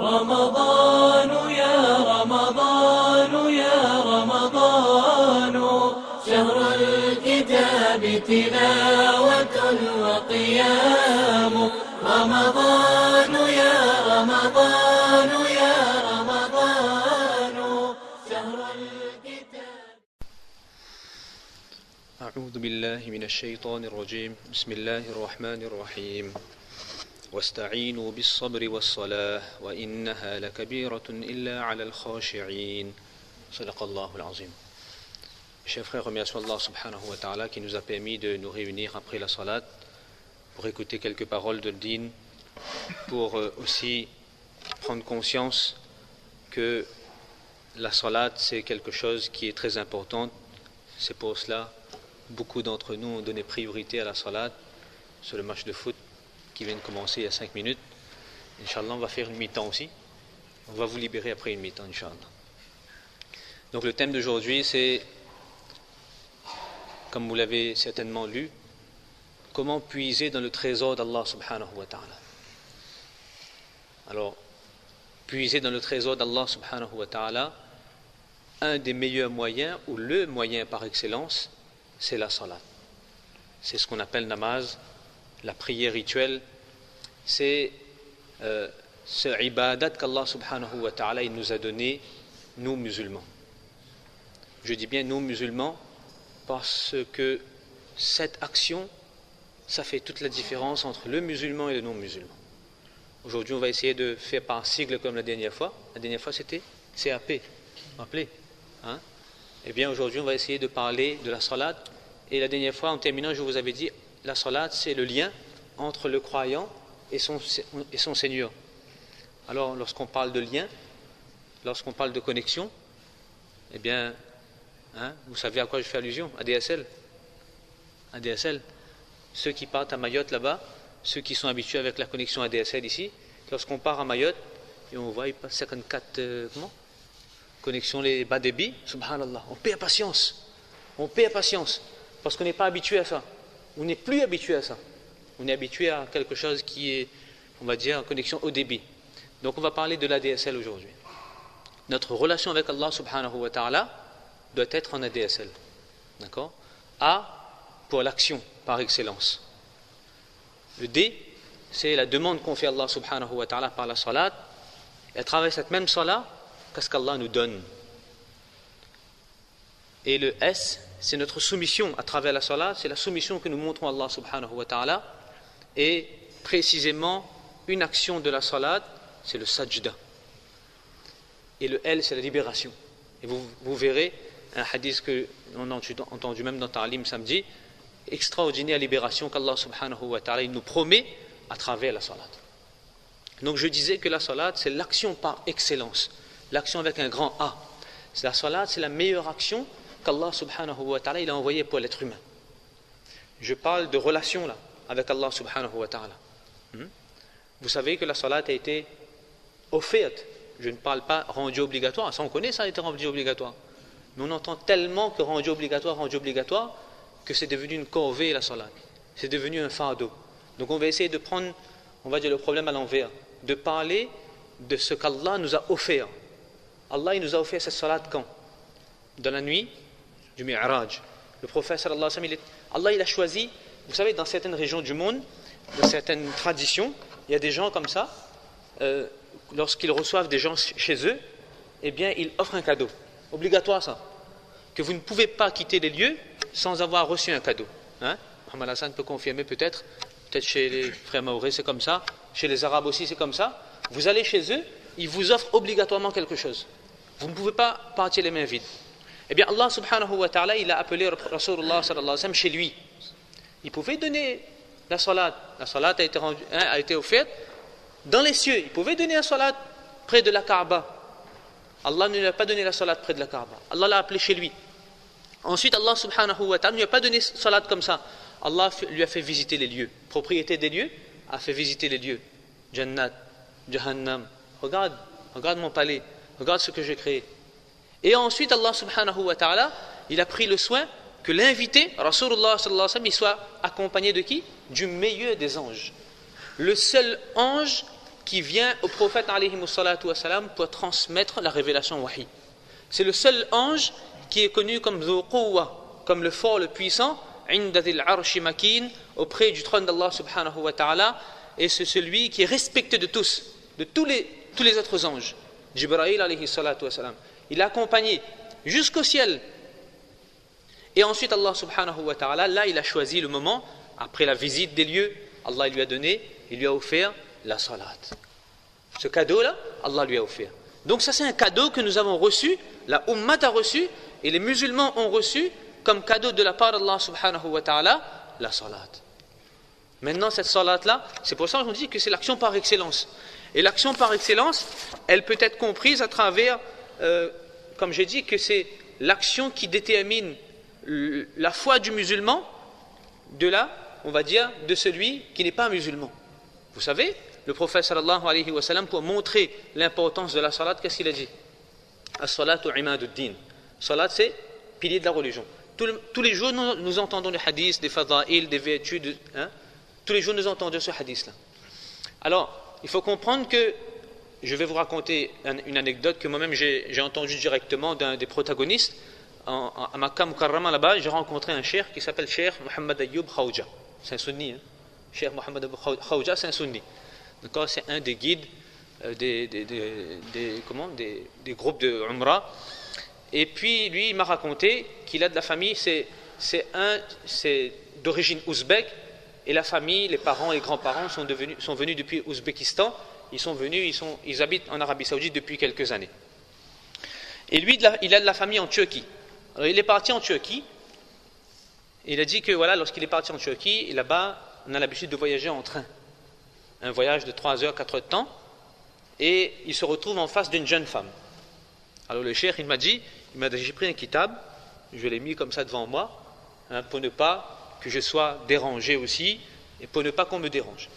رمضان يا رمضان يا رمضان شهر الكتاب تلاوة وقيام رمضان يا رمضان يا رمضان شهر الكتاب. أعوذ بالله من الشيطان الرجيم. بسم الله الرحمن الرحيم. واستعينوا بالصبر والصلاة وإنها لكبيرة إلا على الخاشعين. صدق الله العظيم. Chers frères, remercions Allah subhanahu wa ta'ala qui nous a permis de nous réunir après la salat pour écouter quelques paroles de din, pour aussi prendre conscience que la salat c'est quelque chose qui est très important. C'est pour cela beaucoup d'entre nous ont donné priorité à la salat sur le match de foot qui vient de commencer il y a 5 minutes. Inch'Allah, on va faire une mi-temps aussi. On va vous libérer après une mi-temps, Inch'Allah. Donc le thème d'aujourd'hui, c'est, comme vous l'avez certainement lu, comment puiser dans le trésor d'Allah subhanahu wa ta'ala. Alors, puiser dans le trésor d'Allah subhanahu wa ta'ala, un des meilleurs moyens, ou le moyen par excellence, c'est la salat. C'est ce qu'on appelle namaz. La prière rituelle, c'est ce ibadat qu'Allah subhanahu wa ta'ala il nous a donné, nous musulmans. Je dis bien nous musulmans parce que cette action, ça fait toute la différence entre le musulman et le non-musulman. Aujourd'hui, on va essayer de faire par sigle comme la dernière fois. La dernière fois, c'était CAP. Vous vous rappelez hein? Eh bien, aujourd'hui, on va essayer de parler de la salat. Et la dernière fois, en terminant, je vous avais dit la salat, c'est le lien entre le croyant et son Seigneur. Alors, lorsqu'on parle de lien, lorsqu'on parle de connexion, eh bien, vous savez à quoi je fais allusion? ADSL. ADSL. Ceux qui partent à Mayotte là-bas, ceux qui sont habitués avec la connexion ADSL ici, lorsqu'on part à Mayotte, et on voit, il passe 54, connexions les bas débits, subhanallah, on perd patience. On perd patience, parce qu'on n'est pas habitué à ça. On n'est plus habitué à ça. On est habitué à quelque chose qui est, on va dire, en connexion haut débit. Donc on va parler de l'ADSL aujourd'hui. Notre relation avec Allah subhanahu wa ta'ala doit être en ADSL. D'accord? A pour l'action par excellence. Le D, c'est la demande qu'on fait à Allah subhanahu wa ta'ala par la salat. Et à travers cette même salat, qu'est-ce qu'Allah nous donne? Et le S, c'est notre soumission à travers la salat, c'est la soumission que nous montrons à Allah subhanahu wa ta'ala. Et précisément, une action de la salat, c'est le sajda. Et le L, c'est la libération. Et vous verrez un hadith que on a entendu même dans Ta'alim samedi, extraordinaire libération qu'Allah subhanahu wa ta'ala il nous promet à travers la salat. Donc je disais que la salat, c'est l'action par excellence. L'action avec un grand A. La salat, c'est la meilleure action qu'Allah subhanahu wa ta'ala il a envoyé pour l'être humain. Je parle de relation là avec Allah subhanahu wa ta'ala. Vous savez que la salat a été offerte. Je ne parle pas rendu obligatoire. Ça on connaît, ça a été rendu obligatoire. Mais on entend tellement que rendu obligatoire, que c'est devenu une corvée la salat. C'est devenu un fardeau. Donc on va essayer de prendre, on va dire le problème à l'envers, de parler de ce qu'Allah nous a offert. Allah il nous a offert cette salat quand? Dans la nuit du Mi'raj. Le prophète sallallahu alayhi wa sallam, Allah il a choisi, vous savez, dans certaines régions du monde, dans certaines traditions, il y a des gens comme ça, lorsqu'ils reçoivent des gens chez eux, eh bien ils offrent un cadeau. Obligatoire ça. Que vous ne pouvez pas quitter les lieux sans avoir reçu un cadeau. Mohamed Hassan peut confirmer peut-être chez les frères maoris c'est comme ça, chez les arabes aussi c'est comme ça. Vous allez chez eux, ils vous offrent obligatoirement quelque chose. Vous ne pouvez pas partir les mains vides. Eh bien Allah subhanahu wa ta'ala il a appelé Rasulullah sallallahu alayhi wa sallam chez lui. Il pouvait donner la salat. La salat a été offerte dans les cieux. Il pouvait donner la salat près de la Kaaba. Allah ne lui a pas donné la salat près de la Kaaba. Allah l'a appelé chez lui. Ensuite Allah subhanahu wa ta'ala ne lui a pas donné salat comme ça. Allah lui a fait visiter les lieux. Propriété des lieux, a fait visiter les lieux. Jannat, Jahannam. Regarde mon palais. Regarde ce que j'ai créé. Et ensuite, Allah subhanahu wa ta'ala, il a pris le soin que l'invité, Rasulullah sallallahu alayhi wa sallam, il soit accompagné de qui? Du meilleur des anges. Le seul ange qui vient au prophète alayhi salatu wassalam pour transmettre la révélation wahi. C'est le seul ange qui est connu comme Dhu Quwwa, comme le fort, le puissant, inda dhil arshi makin, auprès du trône d'Allah subhanahu wa ta'ala, et c'est celui qui est respecté de tous, de tous les autres anges. Jibril alayhi salatu wassalam. Il est accompagné jusqu'au ciel. Et ensuite Allah subhanahu wa ta'ala, là il a choisi le moment, après la visite des lieux, Allah lui a donné, il lui a offert la salat. Ce cadeau-là, Allah lui a offert. Donc ça c'est un cadeau que nous avons reçu, la Ummah a reçu, et les musulmans ont reçu comme cadeau de la part d'Allah subhanahu wa ta'ala, la salat. Maintenant cette salat-là, c'est pour ça qu'on dit que c'est l'action par excellence. Et l'action par excellence, elle peut être comprise à travers, comme j'ai dit, que c'est l'action qui détermine la foi du musulman on va dire, de celui qui n'est pas musulman. Vous savez, le prophète sallallahu alayhi wa sallam, pour montrer l'importance de la salat, qu'est-ce qu'il a dit? As-salatu imaduddin. Salat, c'est pilier de la religion. Tous les jours, nous entendons des hadiths, des fada'il, des vertus. Tous les jours, nous entendons ce hadith-là. Alors, il faut comprendre que, je vais vous raconter une anecdote que moi-même j'ai entendue directement d'un des protagonistes. À Makkah Mukarrama, là-bas, j'ai rencontré un cheikh qui s'appelle Cheikh Mohammed Ayoub Khawja. C'est un sunni. Cheikh Mohammed Ayoub Khawja, c'est un sunni. D'accord, c'est un des guides des groupes de Umrah. Et puis, lui, il m'a raconté qu'il a de la famille, c'est d'origine ouzbek. Et la famille, les parents, les grands-parents sont venus depuis Ouzbékistan. Ils habitent en Arabie Saoudite depuis quelques années. Et lui, il a de la famille en Turquie. Alors, il est parti en Turquie. Il a dit que voilà, lorsqu'il est parti en Turquie, là-bas, on a l'habitude de voyager en train. Un voyage de 3 heures, 4 heures de temps. Et il se retrouve en face d'une jeune femme. Alors le cheikh, il m'a dit, j'ai pris un kitab, je l'ai mis comme ça devant moi, pour ne pas que je sois dérangé aussi, et pour ne pas qu'on me dérange.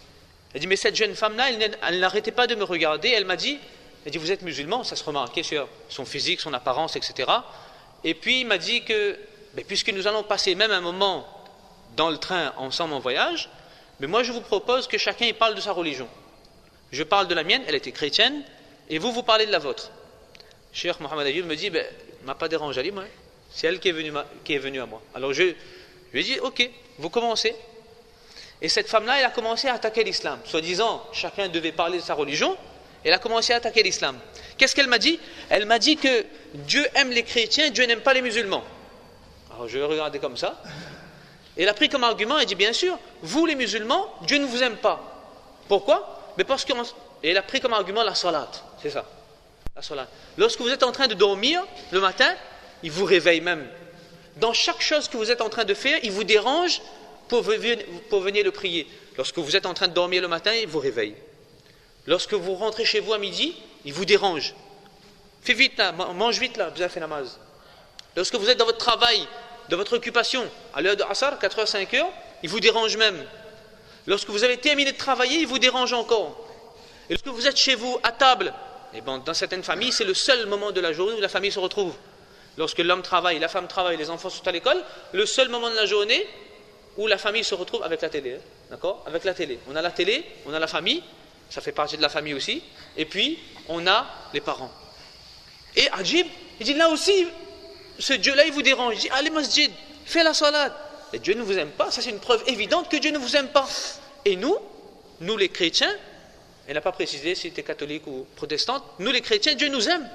Elle dit, mais cette jeune femme-là, elle n'arrêtait pas de me regarder, elle dit, vous êtes musulman, ça se remarquait sur son physique, son apparence, etc. Et puis il m'a dit que, puisque nous allons passer même un moment dans le train ensemble en voyage, mais moi je vous propose que chacun y parle de sa religion. Je parle de la mienne, elle était chrétienne, et vous parlez de la vôtre. Cheikh Mohammed Ayoub me dit, il ne m'a pas dérangé, Ali, moi. C'est elle qui est venue à moi. Alors je lui ai dit, ok, vous commencez. Et cette femme-là, elle a commencé à attaquer l'islam. Soi-disant, chacun devait parler de sa religion. Elle a commencé à attaquer l'islam. Qu'est-ce qu'elle m'a dit? Elle m'a dit que Dieu aime les chrétiens, Dieu n'aime pas les musulmans. Alors je l'ai regardé comme ça. Et elle a pris comme argument, elle dit, bien sûr, vous les musulmans, Dieu ne vous aime pas. Pourquoi? Parce que... Et elle a pris comme argument la salat. C'est ça. La salat. Lorsque vous êtes en train de dormir le matin, il vous réveille même. Dans chaque chose que vous êtes en train de faire, il vous dérange pour venir le prier. Lorsque vous êtes en train de dormir le matin, il vous réveille. Lorsque vous rentrez chez vous à midi, il vous dérange. Fais vite là, mange vite là, vous avez fait namaz. Lorsque vous êtes dans votre travail, dans votre occupation, à l'heure de Asar, 4h, 5h, il vous dérange même. Lorsque vous avez terminé de travailler, il vous dérange encore. Et lorsque vous êtes chez vous, à table, dans certaines familles, c'est le seul moment de la journée où la famille se retrouve. Lorsque l'homme travaille, la femme travaille, les enfants sont à l'école, le seul moment de la journée où la famille se retrouve avec la télé. D'accord? Avec la télé. On a la télé, on a la famille, ça fait partie de la famille aussi, et puis on a les parents. Et Ajib, il dit là aussi, ce Dieu-là, il vous dérange. Il dit, allez masjid, fais la salat. Et Dieu ne vous aime pas, ça c'est une preuve évidente que Dieu ne vous aime pas. Et nous les chrétiens, elle n'a pas précisé si tu es catholique ou protestante, nous les chrétiens, Dieu nous aime.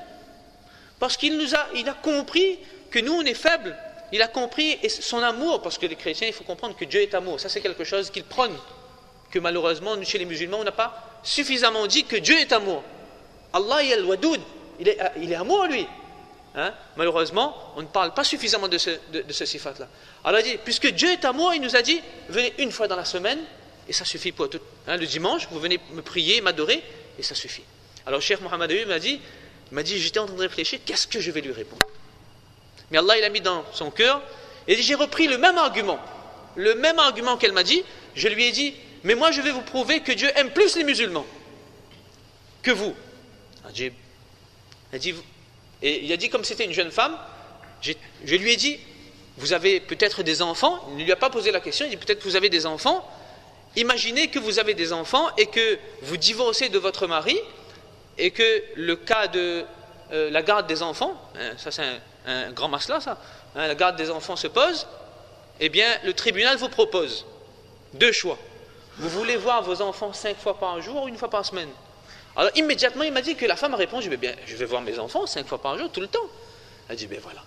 Parce qu'il a compris que nous on est faibles. Il a compris son amour, parce que les chrétiens, il faut comprendre que Dieu est amour. Ça c'est quelque chose qu'ils prônent, que malheureusement, nous chez les musulmans, on n'a pas suffisamment dit que Dieu est amour. Allah il est al-Wadoud, il est amour lui. Malheureusement, on ne parle pas suffisamment de ce sifat-là. Alors il dit, puisque Dieu est amour, il nous a dit, venez une fois dans la semaine, et ça suffit pour tout. Le dimanche, vous venez me prier, m'adorer, et ça suffit. Alors Cheikh Mohammed Ayoub m'a dit, j'étais en train de réfléchir, qu'est-ce que je vais lui répondre? Mais Allah, il a mis dans son cœur, et j'ai repris le même argument qu'elle m'a dit. Je lui ai dit, mais moi je vais vous prouver que Dieu aime plus les musulmans que vous. Et il a dit, comme c'était une jeune femme, je lui ai dit, vous avez peut-être des enfants. Il ne lui a pas posé la question, il dit, peut-être que vous avez des enfants. Imaginez que vous avez des enfants et que vous divorcez de votre mari et que le cas de la garde des enfants, ça c'est un grand masla ça, la garde des enfants se pose, eh bien le tribunal vous propose deux choix. Vous voulez voir vos enfants 5 fois par jour ou une fois par semaine? Alors immédiatement il m'a dit que la femme a répondu, je vais voir mes enfants 5 fois par jour tout le temps. Elle a dit, voilà.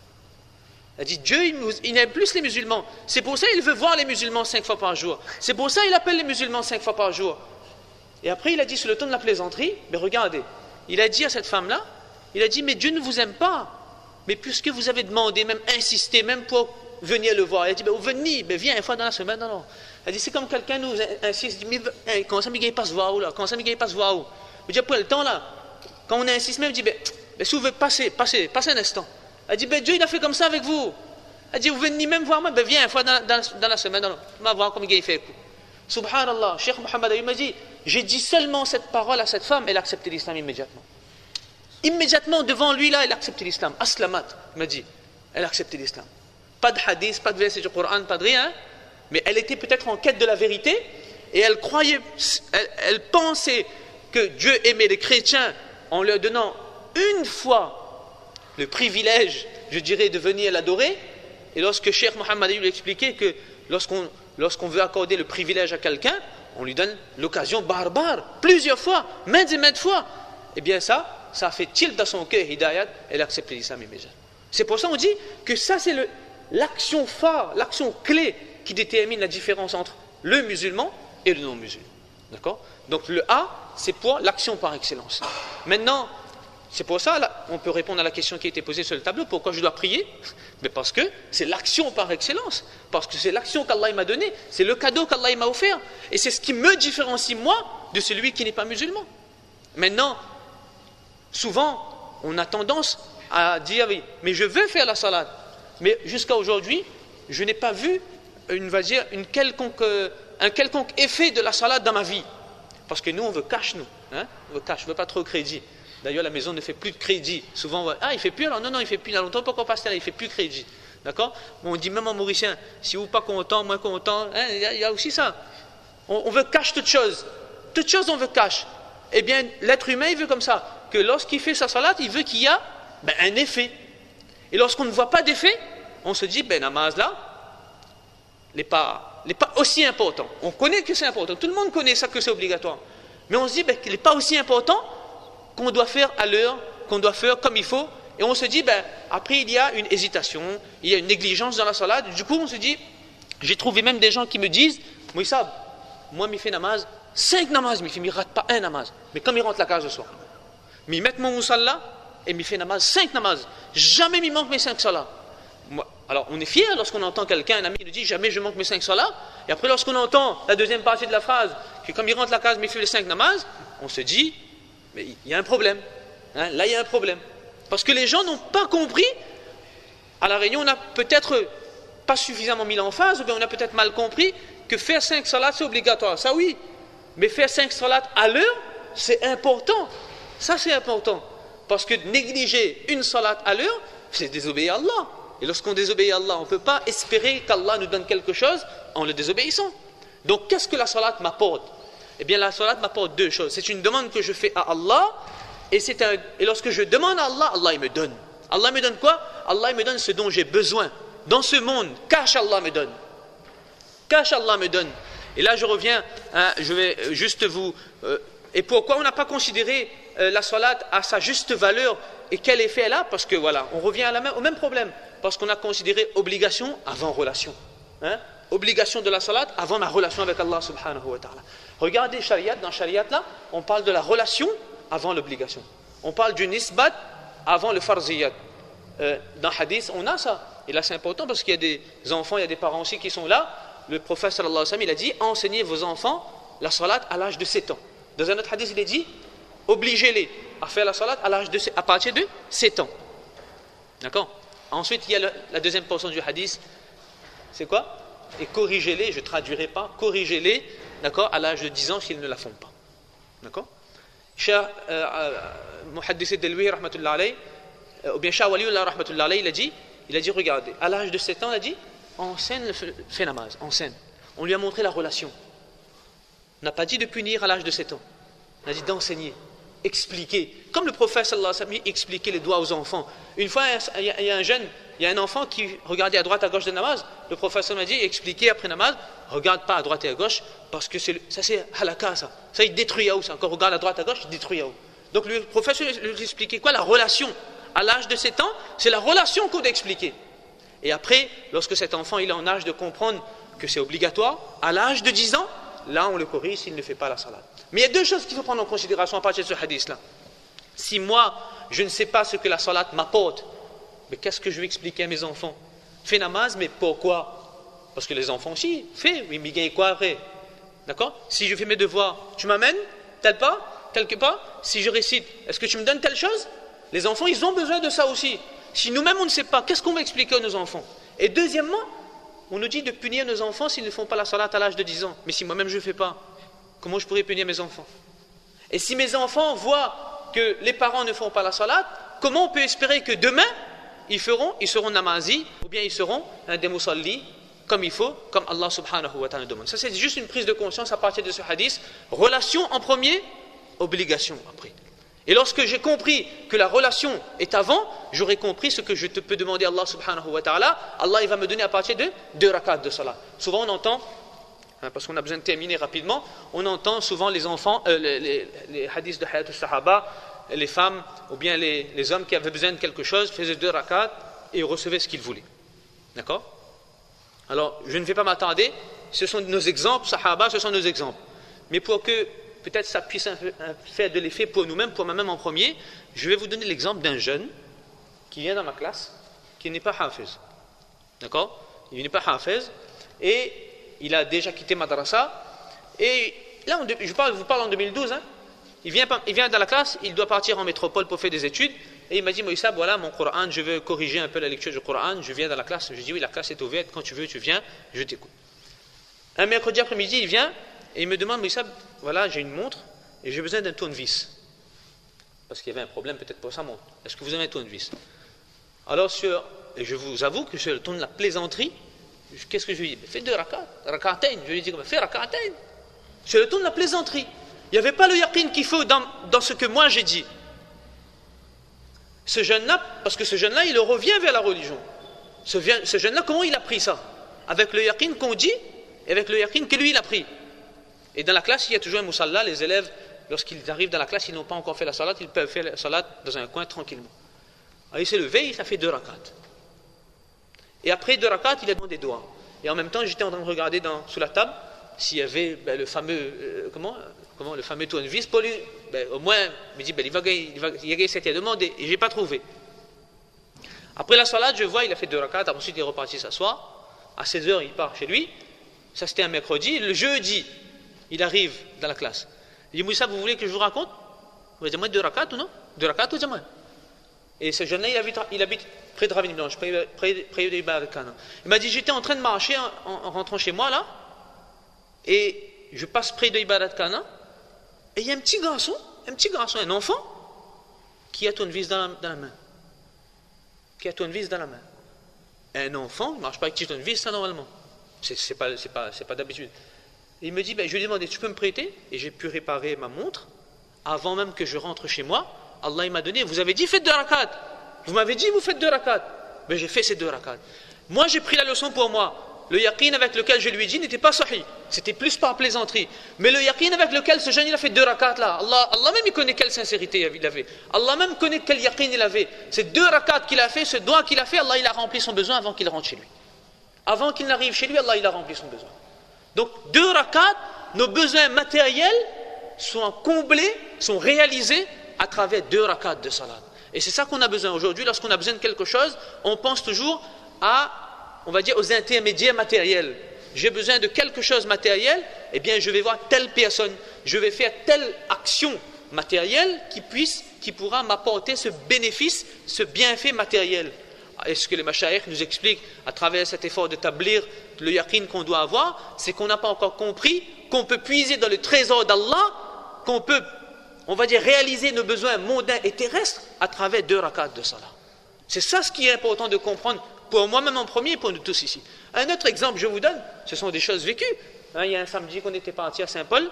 Elle a dit, Dieu il n'aime plus les musulmans, c'est pour ça qu'il veut voir les musulmans 5 fois par jour, c'est pour ça qu'il appelle les musulmans 5 fois par jour. Et après il a dit sur le ton de la plaisanterie, mais regardez, il a dit à cette femme-là, il a dit, mais Dieu ne vous aime pas, mais puisque vous avez demandé, même insisté, même pour venir le voir, il a dit, venez, viens une fois dans la semaine, non. Elle dit, c'est comme quelqu'un nous insiste, dit, comment ça, il passe voir où là, comment ça, il passe voir où? Je dis, après le temps là, quand on insiste même, je dis, si vous voulez passer un instant. Elle dit, Dieu il a fait comme ça avec vous. Elle dit, vous venez même voir moi, viens une fois dans la semaine, on va voir comment il fait. Subhanallah, Cheikh Mohammed il m'a dit, j'ai dit seulement cette parole à cette femme, elle a accepté l'islam immédiatement. Immédiatement devant lui là, elle a accepté l'islam. Aslamat, il m'a dit, elle a accepté l'islam. Pas de hadith, pas de verset du Coran, pas de rien, mais elle était peut-être en quête de la vérité et elle croyait, elle pensait que Dieu aimait les chrétiens en leur donnant une fois le privilège, je dirais, de venir l'adorer. Et lorsque Cheikh Mohammed lui expliquait que lorsqu'on veut accorder le privilège à quelqu'un, on lui donne l'occasion barbare, plusieurs fois, maintes et maintes fois, eh bien ça a fait tilt dans son cœur, hidayat, elle a accepté l'islam immédiatement. C'est pour ça qu'on dit que ça c'est l'action phare, l'action clé qui détermine la différence entre le musulman et le non-musulman. D'accord? Donc le A, c'est pour l'action par excellence. Maintenant, c'est pour ça, là, on peut répondre à la question qui a été posée sur le tableau, pourquoi je dois prier? Mais parce que c'est l'action par excellence, parce que c'est l'action qu'Allah m'a donnée, c'est le cadeau qu'Allah m'a offert, et c'est ce qui me différencie moi de celui qui n'est pas musulman. Maintenant, souvent, on a tendance à dire, oui, mais je veux faire la salade, mais jusqu'à aujourd'hui, je n'ai pas vu un quelconque effet de la salade dans ma vie, parce que nous, on veut cash, on veut pas trop crédit. D'ailleurs, la maison ne fait plus de crédit. Souvent, il ne fait plus, alors non, il ne fait plus. Il y a longtemps, pourquoi pasteur, il ne fait plus de crédit. D'accord? On dit même en mauricien, si vous n'êtes pas content, moins content, il y a aussi ça. On veut cash toute chose. Toute chose, on veut cash. Eh bien, l'être humain, il veut comme ça, que lorsqu'il fait sa salade, il veut qu'il y a un effet. Et lorsqu'on ne voit pas d'effet, on se dit, namaz là, n'est pas aussi important. On connaît que c'est important. Tout le monde connaît ça, que c'est obligatoire. Mais on se dit qu'il n'est pas aussi important qu'on doit faire à l'heure, qu'on doit faire comme il faut, et on se dit, après il y a une hésitation, il y a une négligence dans la salade, du coup on se dit, j'ai trouvé même des gens qui me disent, Mouissab, moi il fait namaz, 5 namaz, il ne rate pas un namaz, mais comme il rentre la case le soir, mais il met mon moussalla, et il fait namaz, 5 namaz, jamais il manque mes 5 salats. Alors on est fiers lorsqu'on entend quelqu'un, un ami nous dit, jamais je manque mes 5 salats, et après lorsqu'on entend la deuxième partie de la phrase, que comme il rentre la case, il fait les 5 namaz, on se dit, mais il y a un problème. Là, il y a un problème. Parce que les gens n'ont pas compris. À La Réunion, on n'a peut-être pas suffisamment mis l'emphase, ou bien on a peut-être mal compris que faire 5 salats, c'est obligatoire. Ça, oui. Mais faire 5 salats à l'heure, c'est important. Ça, c'est important. Parce que négliger une salat à l'heure, c'est désobéir à Allah. Et lorsqu'on désobéit à Allah, on ne peut pas espérer qu'Allah nous donne quelque chose en le désobéissant. Donc, qu'est-ce que la salat m'apporte? Eh bien, la salat m'apporte 2 choses. C'est une demande que je fais à Allah, et lorsque je demande à Allah, Allah il me donne. Allah me donne quoi? Allah il me donne ce dont j'ai besoin. Dans ce monde, cash Allah me donne. Cash Allah me donne. Et là, je reviens, je vais juste vous... et pourquoi on n'a pas considéré la salat à sa juste valeur et quel effet elle a? Parce que voilà, on revient au même problème. Parce qu'on a considéré obligation avant relation. Obligation de la salat avant ma relation avec Allah subhanahu wa ta'ala. Regardez Shariat, dans Shariat là, on parle de la relation avant l'obligation. On parle du nisbat avant le farziyat. Dans Hadith, on a ça. Et là c'est important parce qu'il y a des enfants, il y a des parents aussi qui sont là. Le prophète sallallahu alayhi wa sallam, il a dit, enseignez vos enfants la salat à l'âge de 7 ans. Dans un autre hadith, il a dit, obligez-les à faire la salat à partir de 7 ans. D'accord? Ensuite, il y a la deuxième portion du hadith. C'est quoi? Et corrigez-les, je ne traduirai pas, corrigez-les, d'accord, à l'âge de 10 ans s'ils ne la font pas. D'accord? Cheikh Muhaddis Delwi, rahmatullah alayh, ou bien Cheikh Waliullah, rahmatullah alayh, il a dit, regardez, à l'âge de 7 ans, il a dit, enseigne le fait namaz, enseigne. On lui a montré la relation. On n'a pas dit de punir à l'âge de 7 ans. On a dit d'enseigner, expliquer. Comme le prophète sallallahu alayhi wa sallam expliquait les doigts aux enfants. Une fois, il y a un jeune, il y a un enfant qui regardait à droite, à gauche de namaz. Le prophète sallallahu alayhi wa sallam a dit, expliquer après namaz, regarde pas à droite et à gauche, parce que ça c'est halaka ça. Ça il détruit Yahou, ça. Encore regarde à droite, à gauche, il détruit Yahou. Donc le prophète lui expliquait quoi? La relation. À l'âge de 7 ans, c'est la relation qu'on doit expliquer. Et après, lorsque cet enfant il est en âge de comprendre que c'est obligatoire, à l'âge de 10 ans, là on le corrige s'il ne fait pas la salat. Mais il y a deux choses qu'il faut prendre en considération à partir de ce hadith-là. Si moi, je ne sais pas ce que la salat m'apporte, mais qu'est-ce que je vais expliquer à mes enfants? Fais namaz, mais pourquoi? Parce que les enfants aussi, fais, oui, mais gagne quoi après? D'accord? Si je fais mes devoirs, tu m'amènes tel pas, quelque part? Si je récite, est-ce que tu me donnes telle chose? Les enfants, ils ont besoin de ça aussi. Si nous-mêmes on ne sait pas, qu'est-ce qu'on va expliquer à nos enfants? Et deuxièmement, on nous dit de punir nos enfants s'ils ne font pas la salat à l'âge de 10 ans. Mais si moi-même je ne fais pas, comment je pourrais punir mes enfants? Et si mes enfants voient que les parents ne font pas la salat, comment on peut espérer que demain, ils seront namazi, ou bien ils seront des musalli, comme il faut, comme Allah subhanahu wa ta'ala demande. Ça c'est juste une prise de conscience à partir de ce hadith. Relation en premier, obligation après. Et lorsque j'ai compris que la relation est avant, j'aurai compris ce que je peux demander à Allah subhanahu wa ta'ala. Allah il va me donner à partir de 2 rakats de salat. Souvent on entend, parce qu'on a besoin de terminer rapidement, on entend souvent les enfants, les hadiths de Hayat al-Sahaba, les femmes ou bien les hommes qui avaient besoin de quelque chose faisaient 2 rakats et recevaient ce qu'ils voulaient. D'accord? Alors je ne vais pas m'attarder, ce sont nos exemples, Sahaba, ce sont nos exemples. Mais pour que peut-être ça puisse faire de l'effet pour nous-mêmes, pour moi-même en premier, je vais vous donner l'exemple d'un jeune qui vient dans ma classe, qui n'est pas hafiz. D'accord? Il n'est pas hafiz et il a déjà quitté madrasa. Et là, je vous parle en 2012. Hein, il vient dans la classe, il doit partir en métropole pour faire des études. Et il m'a dit, Moïsa, voilà mon Coran, je veux corriger un peu la lecture du Coran. Je viens dans la classe. Je dis, oui, la classe est ouverte. Quand tu veux, tu viens, je t'écoute. Un mercredi après-midi, il vient et il me demande, Moïsa, voilà, j'ai une montre et j'ai besoin d'un tournevis. Parce qu'il y avait un problème peut-être pour sa montre. Est-ce que vous avez un tournevis? Alors, et je vous avoue que sur le ton de la plaisanterie, qu'est-ce que je lui dis? Fais 2 rakats, rakatain. Je lui dis, fais rakatain. Sur le ton de la plaisanterie. Il n'y avait pas le yaqin qu'il faut dans ce que moi j'ai dit. Ce jeune-là, parce que ce jeune-là, il revient vers la religion. Ce jeune-là, comment il a pris ça? Avec le yaqin qu'on dit et avec le yaqin que lui, il a pris. Et dans la classe, il y a toujours un musalla. Les élèves, lorsqu'ils arrivent dans la classe, ils n'ont pas encore fait la salat, ils peuvent faire la salat dans un coin tranquillement. Alors il s'est levé, il a fait 2 rakats. Et après 2 rakats, il a demandé des doigts. Et en même temps, j'étais en train de regarder sous la table s'il y avait le fameux le fameux tournevis pour lui. Au moins, il me dit, il y a cette demande et je n'ai pas trouvé. Après la salat, je vois, il a fait 2 rakats, ensuite il est reparti s'asseoir. À 16h, il part chez lui. Ça, c'était un mercredi. Le jeudi, il arrive dans la classe. Il dit, Moussa, vous voulez que je vous raconte? Vous avez dit, 2 rakats ou non? 2 rakats ou jamais? Et ce jeune-là, il habite près de Ravine Blanche, près de Ibadat Kana. Il m'a dit, j'étais en train de marcher en rentrant chez moi, là, et je passe près de Ibadat Kana, et il y a un petit garçon, un enfant, qui a tournevis dans la main. Un enfant, il ne marche pas avec tournevis, ça, normalement. C'est pas d'habitude. Et il me dit, je lui ai demandé, tu peux me prêter? Et j'ai pu réparer ma montre, avant même que je rentre chez moi. Allah il m'a donné, vous avez dit faites 2 rakats. Vous m'avez dit vous faites 2 rakats. Mais j'ai fait ces 2 rakats. Moi j'ai pris la leçon pour moi. Le yaqin avec lequel je lui ai dit n'était pas sahih. C'était plus par plaisanterie. Mais le yaqin avec lequel ce jeune il a fait 2 rakats là, Allah même il connaît quelle sincérité il avait. Allah même connaît quel yaqin il avait. Ces 2 rakats qu'il a fait, ce doigt qu'il a fait, Allah il a rempli son besoin avant qu'il rentre chez lui. Avant qu'il n'arrive chez lui, Allah il a rempli son besoin. Donc 2 rakats, nos besoins matériels sont comblés, sont réalisés à travers 2 rakats de salat. Et c'est ça qu'on a besoin aujourd'hui. Lorsqu'on a besoin de quelque chose, on pense toujours on va dire, aux intermédiaires matériels. J'ai besoin de quelque chose matériel, eh bien je vais voir telle personne, je vais faire telle action matérielle qui pourra m'apporter ce bénéfice, ce bienfait matériel. Et ce que les mashayikh nous expliquent à travers cet effort d'établir le yaqin qu'on doit avoir, c'est qu'on n'a pas encore compris qu'on peut puiser dans le trésor d'Allah, qu'on peut, on va dire, réaliser nos besoins mondains et terrestres à travers 2 rakats de salat. C'est ça ce qui est important de comprendre pour moi-même en premier et pour nous tous ici. Un autre exemple, je vous donne, ce sont des choses vécues. Il y a un samedi qu'on était parti à Saint-Paul,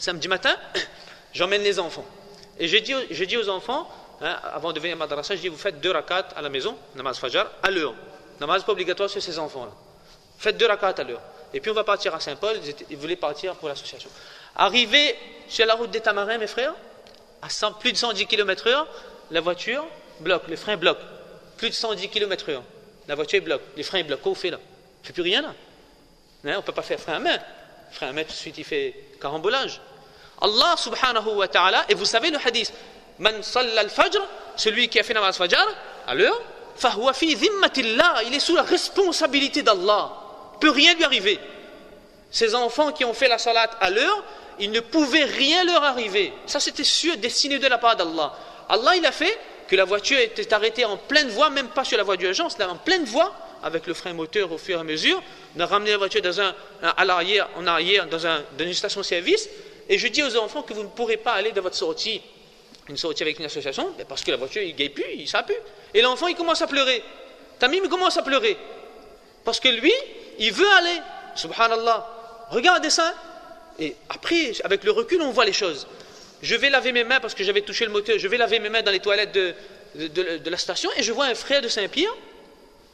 Samedi matin, j'emmène les enfants. Et j'ai dit aux enfants, avant de venir à madrasa, je dis, vous faites 2 rakats à la maison, namaz fajr, à l'heure. Namaz pas obligatoire sur ces enfants-là. Faites 2 rakats à l'heure. Et puis on va partir à Saint-Paul, ils voulaient partir pour l'association. Arrivé sur la route des Tamarins, mes frères, à plus de 110 km/h, la voiture bloque, les freins bloquent. Plus de 110 km/h, la voiture bloque, les freins bloquent. Qu'est-ce qu'on fait là? On ne fait plus rien là. On ne peut pas faire frein à main. Frein à main, tout de suite, il fait carambolage. Allah subhanahu wa ta'ala, et vous savez le hadith, Man salla al-fajr, celui qui a fait namaz fajr, à l'heure, fahuwa fi dhimmatillah, il est sous la responsabilité d'Allah. Peut rien lui arriver. Ces enfants qui ont fait la salat à l'heure, il ne pouvait rien leur arriver. Ça c'était sûr, destiné de la part d'Allah. Allah il a fait que la voiture était arrêtée en pleine voie, même pas sur la voie d'urgence, là en pleine voie, avec le frein moteur au fur et à mesure. On a ramené la voiture à l'arrière, en arrière, dans une station-service. Et je dis aux enfants que vous ne pourrez pas aller de votre sortie, une sortie avec une association, parce que la voiture il ne gagne plus, il ne sait plus. Et l'enfant il commence à pleurer. Tamim commence à pleurer. Parce que lui, il veut aller. Subhanallah. Regardez ça. Et après, avec le recul, on voit les choses. Je vais laver mes mains parce que j'avais touché le moteur. Je vais laver mes mains dans les toilettes de la station et je vois un frère de Saint-Pierre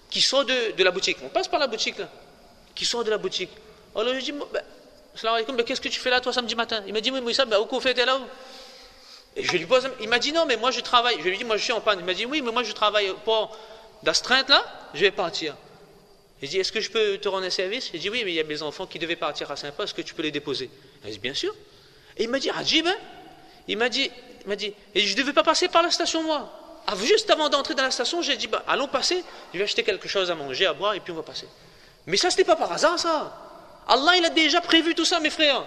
qui sort de la boutique. On passe par la boutique là. Qui sort de la boutique. Alors je dis, salam alaikum, qu'est-ce que tu fais là toi samedi matin? Il m'a dit, oui, Moussa, où qu'on fait là? Et je lui pose, il m'a dit, non, mais moi je travaille. Je lui dis, moi je suis en panne. Il m'a dit, oui, mais moi je travaille au port d'astreinte là, je vais partir. J'ai dit, est-ce que je peux te rendre un service? J'ai dit, oui, mais il y a mes enfants qui devaient partir à Saint-Paul, est-ce que tu peux les déposer? Il dit, bien sûr. Et il m'a dit, Ajib, hein? Il m'a dit, et je ne devais pas passer par la station, moi. Juste avant d'entrer dans la station, j'ai dit, allons passer, je vais acheter quelque chose à manger, à boire, et puis on va passer. Mais ça, ce n'était pas par hasard, ça. Allah, il a déjà prévu tout ça, mes frères.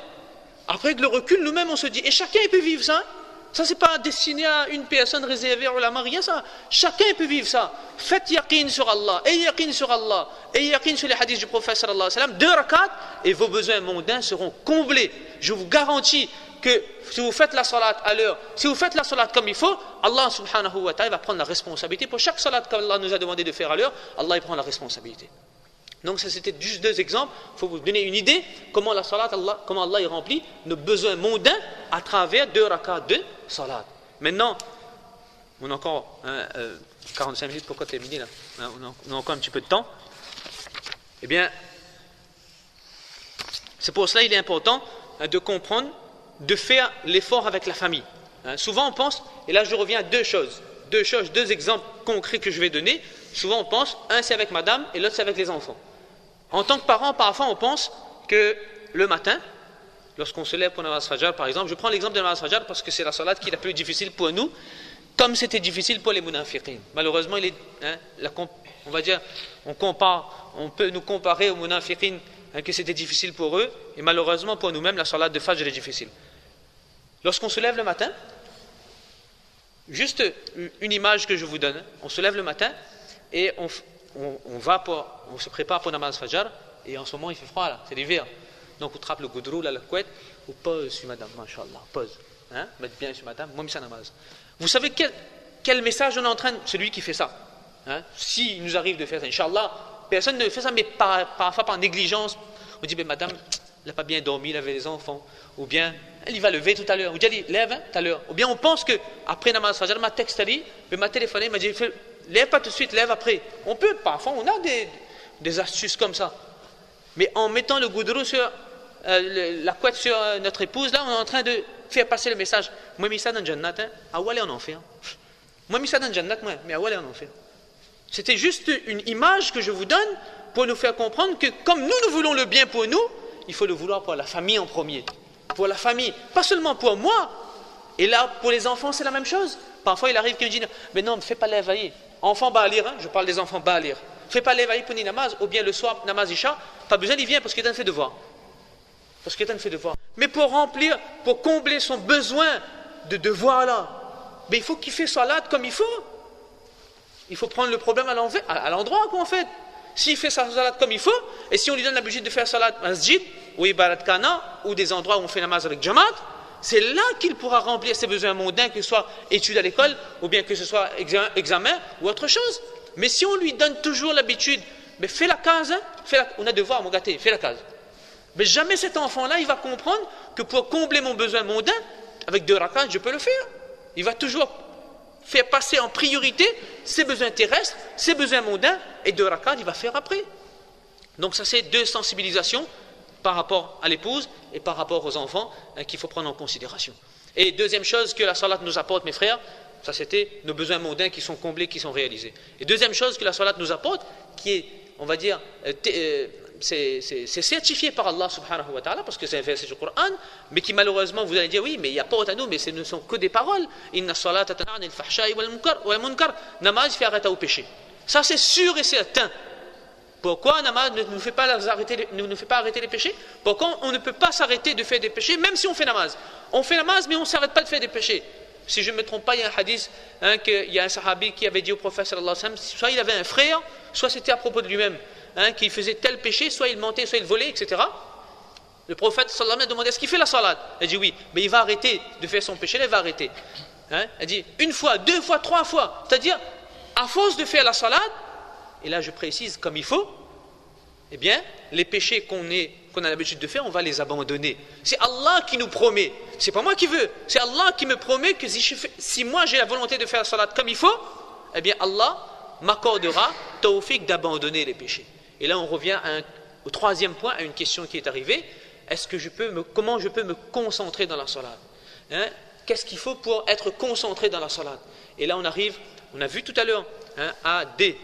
Après, avec le recul, nous-mêmes, on se dit, et chacun, il peut vivre ça. Ça, c'est pas destiné à une personne réservée à ulama, rien ça. Chacun peut vivre ça. Faites yaqin sur Allah, et yaqin sur Allah, et yaqin sur les hadiths du prophète sallallahu alayhi wa sallam. 2 rakats, et vos besoins mondains seront comblés. Je vous garantis que si vous faites la salat à l'heure, si vous faites la salat comme il faut, Allah subhanahu wa ta'ala va prendre la responsabilité. Pour chaque salat qu'Allah nous a demandé de faire à l'heure, Allah il prend la responsabilité. Donc ça c'était juste 2 exemples, il faut vous donner une idée comment la salat, comment Allah il remplit nos besoins mondains à travers 2 rakats de salat. Maintenant, on a encore 45 minutes pour terminer là. On a encore un petit peu de temps. Eh bien, c'est pour cela qu'il est important de comprendre, de faire l'effort avec la famille. Souvent on pense, et là je reviens à 2 choses, 2 exemples concrets que je vais donner. Souvent on pense, un c'est avec madame et l'autre c'est avec les enfants. En tant que parent, parfois on pense que le matin, lorsqu'on se lève pour namaz fajr par exemple, je prends l'exemple de namaz fajr parce que c'est la salat qui est la plus difficile pour nous, comme c'était difficile pour les munafiqin. Malheureusement, on va dire, on peut nous comparer aux munafiqin que c'était difficile pour eux, et malheureusement pour nous-mêmes, la salat de fajr est difficile. Lorsqu'on se lève le matin, juste une image que je vous donne, on se lève le matin et on se prépare pour namaz fajr, et en ce moment il fait froid là, c'est l'hiver. Donc on trappe le goudrou, la couette, on pose sur madame, mashallah, pose. Mettez bien sur madame, moi ça namaz. Vous savez quel message on est en train, celui qui fait ça. S'il nous arrive de faire ça, Inch'Allah, personne ne fait ça, mais parfois par négligence, on dit, madame, elle n'a pas bien dormi, elle avait les enfants, ou bien, elle va lever tout à l'heure, ou bien, lève tout à l'heure. Ou bien on pense qu'après namaz fajr, m'a texté, m'a téléphoné, m'a dit, lève pas tout de suite, lève après. On peut, parfois, on a des astuces comme ça. Mais en mettant le goudron sur la couette sur notre épouse, là, on est en train de faire passer le message. Moi, mis ça dans le Jannat, awale en enfer. Moi, mis ça dans le Jannat, mais awale en enfer. C'était juste une image que je vous donne pour nous faire comprendre que comme nous voulons le bien pour nous, il faut le vouloir pour la famille en premier. Pour la famille, pas seulement pour moi. Et là, pour les enfants, c'est la même chose. Parfois, il arrive qu'il me dit, mais non, ne fais pas l'éveiller. Enfant baalir, je parle des enfants baalir. Fais pas l'éveiller pour ni namaz, ou bien le soir, namaz isha, pas besoin, il vient parce qu'il est en fait devoir. Parce qu'il est en fait devoir. Mais pour combler son besoin de devoir là, mais il faut qu'il fait salat comme il faut. Il faut prendre le problème à l'endroit en fait. S'il fait sa salat comme il faut, et si on lui donne l'habitude de faire salat masjid, ou ibarat kana, ou des endroits où on fait namaz avec jamaat, c'est là qu'il pourra remplir ses besoins mondains, que ce soit études à l'école, ou bien que ce soit examen, ou autre chose. Mais si on lui donne toujours l'habitude, mais fais la case, on a devoir, mon gâté, fais la case. Mais jamais cet enfant-là, il va comprendre que pour combler mon besoin mondain, avec 2 rakats, je peux le faire. Il va toujours faire passer en priorité ses besoins terrestres, ses besoins mondains, et 2 rakats, il va faire après. Donc ça, c'est 2 sensibilisations par rapport à l'épouse et par rapport aux enfants qu'il faut prendre en considération. Et deuxième chose que la salat nous apporte, mes frères, ça c'était nos besoins mondains qui sont comblés, qui sont réalisés. Et deuxième chose que la salat nous apporte, qui est, on va dire, c'est certifié par Allah subhanahu wa ta'ala, parce que c'est un verset du Coran, mais qui malheureusement, vous allez dire, oui, mais il n'y a pas autant à nous, mais ce ne sont que des paroles. Inna salata tanha anil fahsha'i wal munkar. Namaz fait arrêter au péché. Ça c'est sûr et certain. Pourquoi namaz ne nous fait pas arrêter les péchés? Pourquoi on ne peut pas s'arrêter de faire des péchés, même si on fait namaz? On fait namaz, mais on ne s'arrête pas de faire des péchés. Si je ne me trompe pas, il y a un hadith, qu'il y a un sahabi qui avait dit au prophète sallallahu alayhi wa sallam, soit il avait un frère, soit c'était à propos de lui-même, qu'il faisait tel péché, soit il mentait, soit il volait, etc. Le prophète sallallahu alayhi wa sallam a demandé, est-ce qu'il fait la salat? Il dit oui, mais il va arrêter de faire son péché, là, il va arrêter. Il dit 1 fois, 2 fois, 3 fois, c'est-à-dire, à force de faire la salat, et là je précise comme il faut, eh bien, les péchés qu'on a l'habitude de faire, on va les abandonner. C'est Allah qui nous promet, c'est pas moi qui veux, c'est Allah qui me promet que si moi j'ai la volonté de faire la salat comme il faut, eh bien Allah m'accordera tawfiq d'abandonner les péchés. Et là on revient au 3e point, à une question qui est arrivée, comment je peux me concentrer dans la salat? Qu'est-ce qu'il faut pour être concentré dans la salat? Et là on a vu tout à l'heure, à D.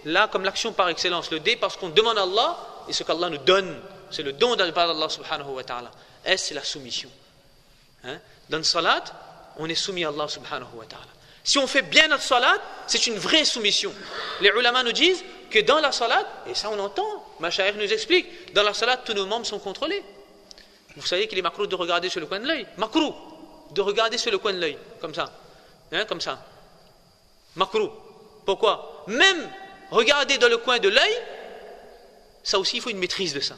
Là comme l'action par excellence, le D parce qu'on demande à Allah, et ce qu'Allah nous donne, c'est le don de la part d'Allah subhanahu wa ta'ala. S, c'est la soumission. Dans le salat, on est soumis à Allah subhanahu wa ta'ala. Si on fait bien notre salat, c'est une vraie soumission. Les ulama nous disent que dans la salat, et ça on entend, Mashaïr nous explique, dans la salat, tous nos membres sont contrôlés. Vous savez qu'il est makrouh de regarder sur le coin de l'œil. Makrouh de regarder sur le coin de l'œil, comme ça. Comme ça. Makrouh. Pourquoi? Même regarder dans le coin de l'œil, ça aussi il faut une maîtrise de ça.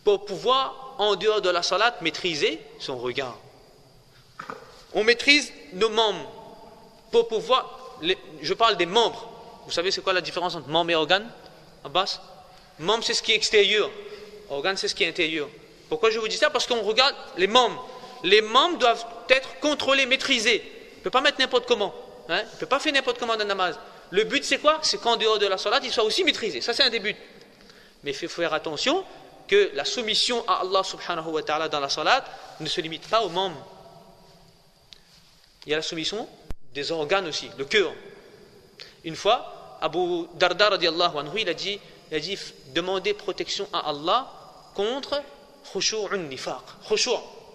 Pour pouvoir, en dehors de la salat, maîtriser son regard. On maîtrise nos membres. Pour pouvoir, je parle des membres. Vous savez c'est quoi la différence entre membre et organe? Abbas? Membre c'est ce qui est extérieur. Organe c'est ce qui est intérieur. Pourquoi je vous dis ça? Parce qu'on regarde les membres. Les membres doivent être contrôlés, maîtrisés. On ne peut pas mettre n'importe comment. On ne peut pas faire n'importe comment dans le namaz. Le but c'est quoi? C'est qu'en dehors de la salat, il soit aussi maîtrisé. Ça c'est un des buts. Mais il faut faire attention que la soumission à Allah subhanahu wa ta'ala dans la salat ne se limite pas aux membres. Il y a la soumission des organes aussi, le cœur. Une fois, Abu Darda radiallahu anhu, il a dit demandez protection à Allah contre khushu'un nifaq. Khushu',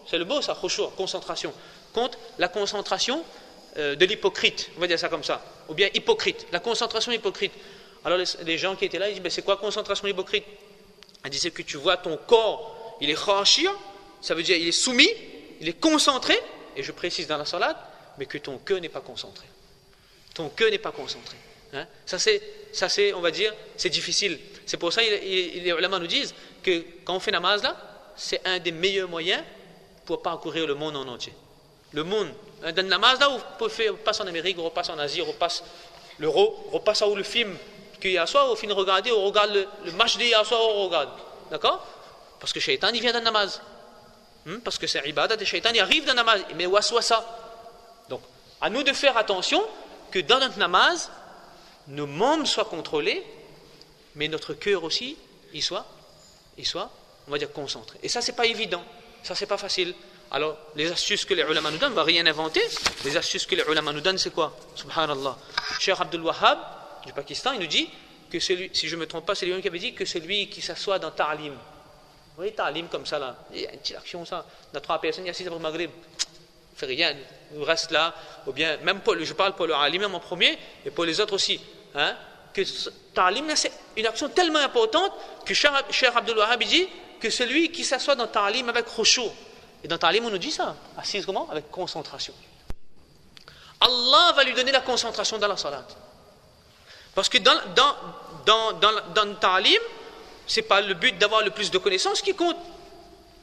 c'est le mot ça, khushu', concentration. Contre la concentration de l'hypocrite, on va dire ça comme ça, ou bien hypocrite, la concentration hypocrite. Alors les gens qui étaient là, ils disent, c'est quoi concentration hypocrite? Il dit, c'est que tu vois ton corps, il est khashia, ça veut dire il est soumis, il est concentré, et je précise dans la salat, mais que ton cœur n'est pas concentré. Ton cœur n'est pas concentré. Ça c'est, on va dire, c'est difficile. C'est pour ça les ulama nous disent que quand on fait namaz là, c'est un des meilleurs moyens pour parcourir le monde en entier. Le monde, dans le namaz là, on passe en Amérique, on repasse en Asie, on repasse l'euro, on repasse où le film qu'il y a soir, on finit de regarder, on regarde le match d'hier soir, on regarde. D'accord? Parce que Shaitan il vient dans le namaz. Parce que c'est ibadat et Shaitan il arrive dans le namaz, mais waswasa. Donc, à nous de faire attention que dans notre namaz, nos membres soient contrôlés, mais notre cœur aussi, il soit, on va dire, concentré. Et ça, c'est pas évident. Ça, c'est pas facile. Alors, les astuces que les ulama nous donnent, on ne va rien inventer. Les astuces que les ulama nous donnent, c'est quoi? Subhanallah. Cheikh Abdul Wahhab, du Pakistan, il nous dit que si je ne me trompe pas, c'est lui qui avait dit que celui qui s'assoit dans ta'lim. Vous voyez, ta'lim comme ça, là. Il y a une petite action, ça. On a 3 personnes, il y a 6 après le Maghrib. On ne fait rien. On reste là. Ou bien, même je parle pour le alim en premier, et pour les autres aussi. Que ta'lim, c'est une action tellement importante que Cheikh Abdul Wahhab dit que celui qui s'assoit dans ta'lim avec khushu'. Et dans ta'lim, on nous dit ça. Assise comment? Avec concentration. Allah va lui donner la concentration dans la salat. Parce que dans le ta'lim, ce n'est pas le but d'avoir le plus de connaissances qui compte.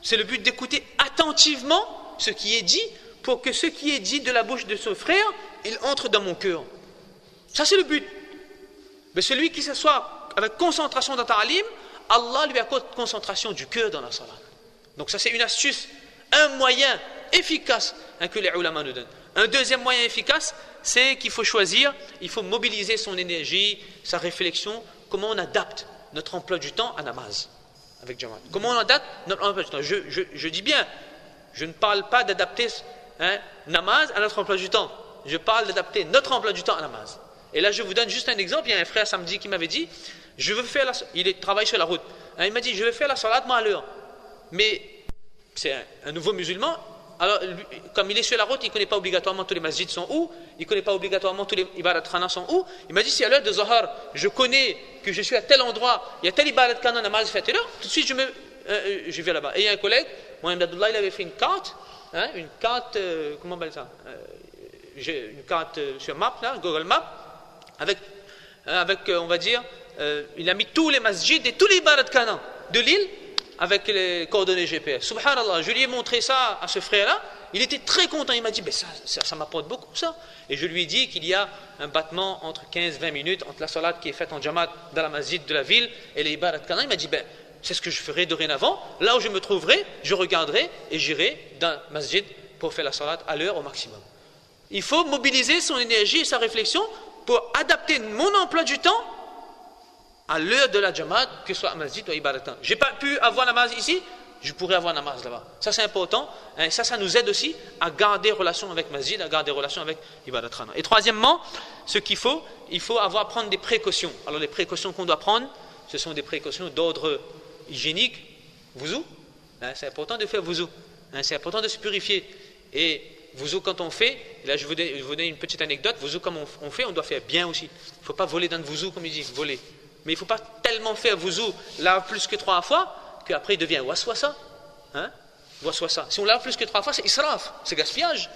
C'est le but d'écouter attentivement ce qui est dit pour que ce qui est dit de la bouche de son frère, il entre dans mon cœur. Ça, c'est le but. Mais celui qui s'assoit avec concentration dans ta'lim, Allah lui accorde concentration du cœur dans la salat. Donc ça c'est une astuce, un moyen efficace que les ulama nous donnent. Un deuxième moyen efficace, c'est qu'il faut choisir, il faut mobiliser son énergie, sa réflexion, comment on adapte notre emploi du temps à namaz avec Jamaat. Comment on adapte notre emploi du temps. Je dis bien, je ne parle pas d'adapter namaz à notre emploi du temps. Je parle d'adapter notre emploi du temps à namaz. Et là je vous donne juste un exemple. Il y a un frère samedi qui m'avait dit, il travaille sur la route. Il m'a dit, je vais faire la salat moi à l'heure. Mais c'est un nouveau musulman. Alors, comme il est sur la route, il ne connaît pas obligatoirement tous les masjids sont où, il ne connaît pas obligatoirement tous les ibadat khana sont où. Il m'a dit, si à l'heure de Zohar, je connais que je suis à tel endroit, il y a tel ibadat khana, namaz fait à telle heure, tout de suite je vais là-bas. Et il y a un collègue, Mohamed Abdullah, il avait fait une carte, comment on appelle ça, une carte sur Map, là, Google Maps, avec on va dire, il a mis tous les masjids et tous les ibadat khana de l'île, avec les coordonnées GPS. Subhanallah, je lui ai montré ça à ce frère-là, il était très content, il m'a dit, ça m'apporte beaucoup ça. Et je lui ai dit qu'il y a un battement entre 15-20 minutes entre la salat qui est faite en Jamaat dans la masjid de la ville et les ibadat khana. Il m'a dit, c'est ce que je ferai dorénavant, là où je me trouverai, je regarderai et j'irai dans la masjid pour faire la salat à l'heure au maximum. Il faut mobiliser son énergie et sa réflexion pour adapter mon emploi du temps à l'heure de la Jamaat, que ce soit à masjid ou à ibadat. Je n'ai pas pu avoir namaz ici, je pourrais avoir namaz là-bas. Ça c'est important, et ça nous aide aussi à garder relation avec masjid, à garder relation avec ibadat khana. Et troisièmement, ce qu'il faut, il faut prendre des précautions. Alors les précautions qu'on doit prendre, ce sont des précautions d'ordre hygiénique, wuzu. C'est important de faire wuzu. C'est important de se purifier. Et wuzu quand on fait, et là je vous donne une petite anecdote, wuzu comme on fait, on doit faire bien aussi. Il ne faut pas voler dans le wuzu comme ils disent, voler. Mais il ne faut pas tellement faire wuzu, lave plus que 3 fois, qu'après il devient waswasa. Waswasa. Si on lave plus que 3 fois, c'est israf, c'est gaspillage.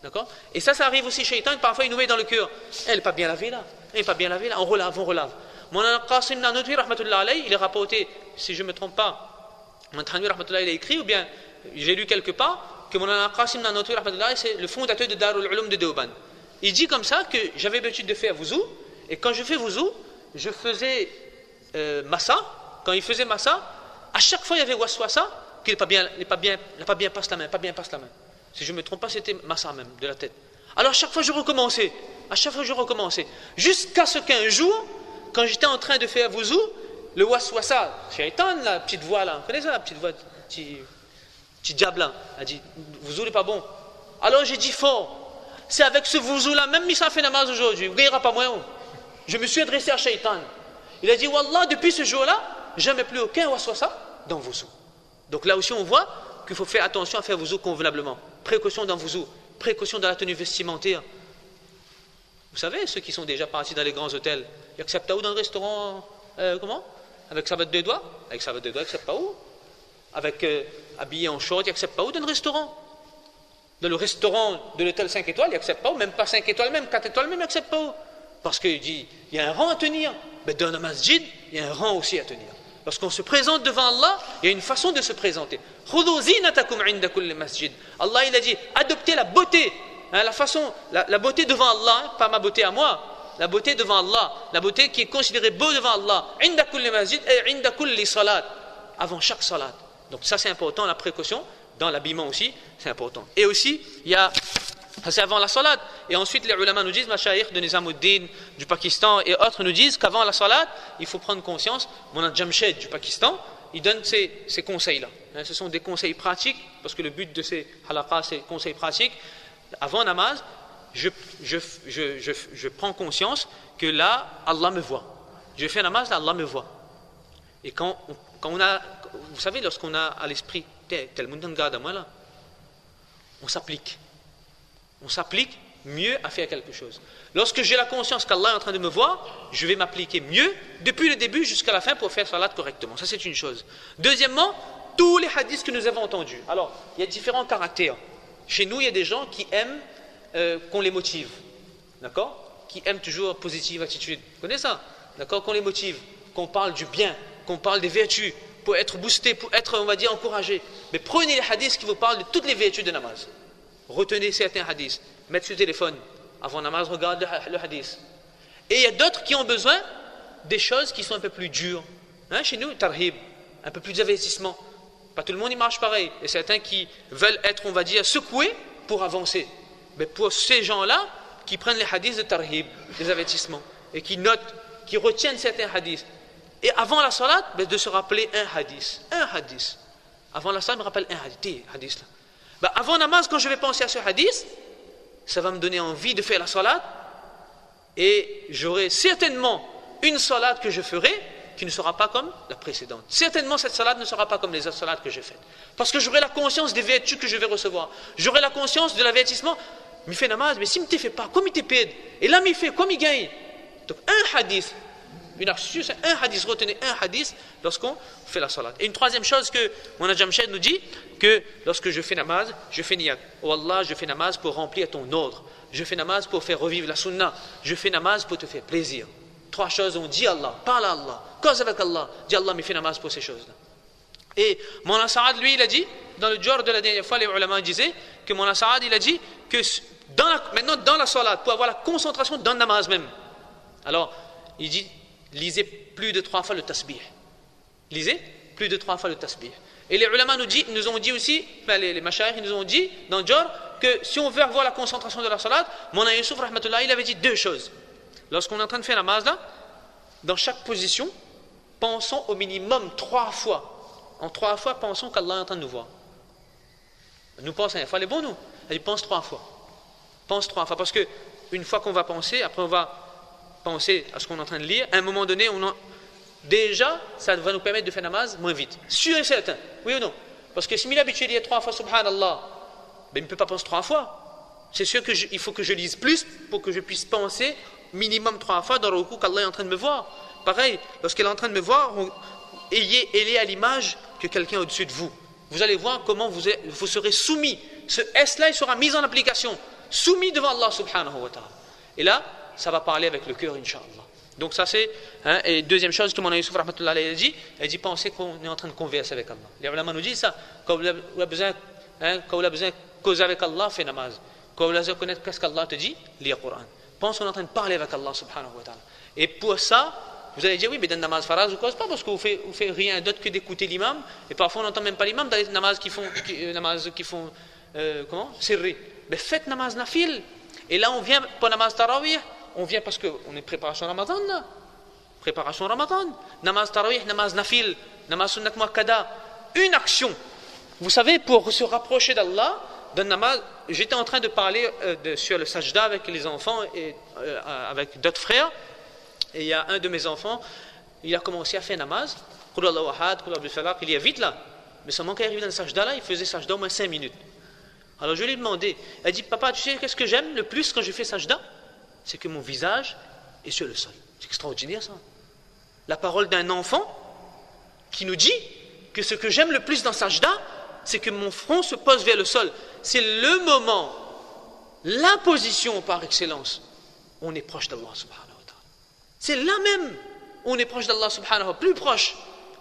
D'accord? Et ça arrive aussi, shaitan, parfois il nous met dans le cœur. Elle n'est pas bien lavée là. Elle n'est pas bien lavée là. On relave. Mon Qasim Nanutwi, rahmatullah alayhi, il est rapporté, si je ne me trompe pas, mon Tanwi, rahmatullah, il a écrit, ou bien j'ai lu quelque part, que mon Qasim Nanutwi, rahmatullah, c'est le fondateur de Darul Ulum de Deoban. Il dit comme ça que j'avais l'habitude de faire wuzu, et quand je fais wuzu, je faisais massa. Quand il faisait massa, à chaque fois il y avait waswasa qu'il n'a pas bien passe la main. Si je ne me trompe pas, c'était massa même de la tête. Alors à chaque fois je recommençais, jusqu'à ce qu'un jour, quand j'étais en train de faire wuzu, le waswasa, shaitan, la petite voix là, vous connaissez ça, la petite voix, petit diable là, a dit wuzu n'est pas bon. Alors j'ai dit fort, c'est avec ce wuzu là, même si ça fait namaz aujourd'hui, vous ne gagnera pas moins. Je me suis adressé à Shaitan. Il a dit, Wallah, depuis ce jour-là, jamais plus aucun waswasa dans wuzu. Donc là aussi, on voit qu'il faut faire attention à faire wuzu convenablement. Précaution dans wuzu, précaution dans la tenue vestimentaire. Vous savez, ceux qui sont déjà partis dans les grands hôtels, ils acceptent pas où dans le restaurant, comment? Avec savate de doigts? Avec savate de doigts, ils acceptent pas où? Avec habillé en short, ils acceptent pas où dans le restaurant? Dans le restaurant de l'hôtel 5 étoiles, ils acceptent pas où? Même pas 5 étoiles, même 4 étoiles, même ils acceptent pas où? Parce qu'il dit, il y a un rang à tenir. Mais dans le masjid, il y a un rang aussi à tenir. Lorsqu'on se présente devant Allah, il y a une façon de se présenter. Allah, il a dit, adoptez la beauté. La beauté devant Allah, pas ma beauté à moi. La beauté devant Allah. La beauté qui est considérée beau devant Allah. Avant chaque salat. Donc ça c'est important, la précaution. Dans l'habillement aussi, c'est important. Et aussi, il y a... Ça c'est avant la salat. Et ensuite les ulama nous disent, Mashayikh de Nizamuddin du Pakistan et autres nous disent qu'avant la salat, il faut prendre conscience. Mon Jamshed du Pakistan, il donne ces conseils-là. Ce sont des conseils pratiques, parce que le but de ces halaqas, c'est conseils pratiques. Avant namaz, je prends conscience que là, Allah me voit. Je fais namaz, là, Allah me voit. Et quand on a, vous savez, lorsqu'on a à l'esprit, tel monde garde à moi là, on s'applique. On s'applique mieux à faire quelque chose. Lorsque j'ai la conscience qu'Allah est en train de me voir, je vais m'appliquer mieux depuis le début jusqu'à la fin pour faire salat correctement. Ça c'est une chose. Deuxièmement, tous les hadiths que nous avons entendus. Alors, il y a différents caractères. Chez nous, il y a des gens qui aiment qu'on les motive. D'accord? Qui aiment toujours positive attitude. Vous connaissez ça? D'accord? Qu'on les motive, qu'on parle du bien, qu'on parle des vertus, pour être boosté, pour être, on va dire, encouragé. Mais prenez les hadiths qui vous parlent de toutes les vertus de namaz. Retenez certains hadiths, mettez sur le téléphone, avant namaz, regarde le hadith. Et il y a d'autres qui ont besoin des choses qui sont un peu plus dures. Chez nous, tarhib, un peu plus d'avertissement. Pas tout le monde y marche pareil. Et certains qui veulent être, on va dire, secoués pour avancer. Mais pour ces gens-là, qui prennent les hadiths de tarhib, des avertissements, et qui notent, qui retiennent certains hadiths. Et avant la salat, de se rappeler un hadith. Un hadith. Avant la salat, je me rappelle un hadith. Là. Avant namaz, quand je vais penser à ce hadith, ça va me donner envie de faire la salat. Et j'aurai certainement une salat que je ferai qui ne sera pas comme la précédente. Certainement, cette salat ne sera pas comme les autres salades que j'ai faites. Parce que j'aurai la conscience des vertus que je vais recevoir. J'aurai la conscience de l'avertissement. Mais fait namaz, mais si ne te fait pas, comme il te pède. Et là, il fait, comme il gagne. Donc, un hadith, une astuce, un hadith, retenez un hadith lorsqu'on fait la salat. Et une troisième chose que Mawlana Jamshed nous dit, que lorsque je fais namaz, je fais niyat. Oh Allah, je fais namaz pour remplir ton ordre. Je fais namaz pour faire revivre la sunna. Je fais namaz pour te faire plaisir. Trois choses, on dit Allah, parle à Allah, cause avec Allah, dis Allah, mais fais namaz pour ces choses-là. Et Mawlana Saad, lui, il a dit, dans le jour de la dernière fois, les ulama disaient que Mawlana Saad, il a dit que maintenant dans la salat, pour avoir la concentration dans le namaz même, alors il dit, lisez plus de 3 fois le tasbih. Lisez plus de 3 fois le tasbih. Et les ulama nous ont dit aussi, les mashayikh nous ont dit dans le jour, que si on veut avoir la concentration de la salat, Mawlana Yusuf rahmatullah, il avait dit 2 choses. Lorsqu'on est en train de faire la namaz là, dans chaque position, pensons au minimum 3 fois. En 3 fois, pensons qu'Allah est en train de nous voir. Nous pensons, il faut aller bon nous. Il pense 3 fois. Pense 3 fois. Parce que une fois qu'on va penser, après on va penser à ce qu'on est en train de lire, à un moment donné, déjà, ça va nous permettre de faire namaz moins vite. Sûr et certain. Oui ou non? Parce que si il est habitué à dire 3 fois Subhanallah, ben, il ne peut pas penser 3 fois. C'est sûr qu'il faut que je lise plus pour que je puisse penser minimum 3 fois dans le coup qu'Allah est en train de me voir. Pareil, lorsqu'il est en train de me voir, ayez à l'image que quelqu'un est au-dessus de vous. Vous allez voir comment vous serez soumis. Ce S-là, il sera mis en application. Soumis devant Allah subhanahu wa ta'ala. Et là, ça va parler avec le cœur, Inch'Allah. Donc ça c'est, et deuxième chose que mon Yusuf rahmatullah a dit, elle dit penser qu'on est en train de converser avec Allah. Les ulama nous disent ça, quand vous avez besoin de causer avec Allah, fais namaz. Quand vous avez besoin de connaître qu'est-ce qu'Allah te dit, lis le Coran. Pense qu'on est en train de parler avec Allah subhanahu wa ta'ala. Et pour ça, vous allez dire oui, mais dans le namaz faraz ou quoi, c'est pas parce que vous faites rien d'autre que d'écouter l'imam, et parfois on n'entend même pas l'imam dans les namaz qui font sirri. Mais faites namaz nafil. Et là on vient pour namaz tarawih, on vient parce qu'on est préparation Ramadan là. Préparation Ramadan. Namaz tarawih, namaz nafil, namaz sunnat muakkada. Une action. Vous savez, pour se rapprocher d'Allah, dans le namaz, j'étais en train de parler sur le sajda avec les enfants et avec d'autres frères. Et il y a un de mes enfants, il a commencé à faire namaz. Il y a vite là. Mais seulement quand il arrive dans le sajda là, il faisait sajda au moins 5 minutes. Alors je lui ai demandé, elle dit, papa, tu sais qu'est-ce que j'aime le plus quand je fais sajda? C'est que mon visage est sur le sol. C'est extraordinaire ça. La parole d'un enfant qui nous dit que ce que j'aime le plus dans sajda, c'est que mon front se pose vers le sol. C'est le moment, la position par excellence. On est proche d'Allah subhanahu wa ta'ala. C'est là même où on est proche d'Allah subhanahu wa ta'ala, plus proche.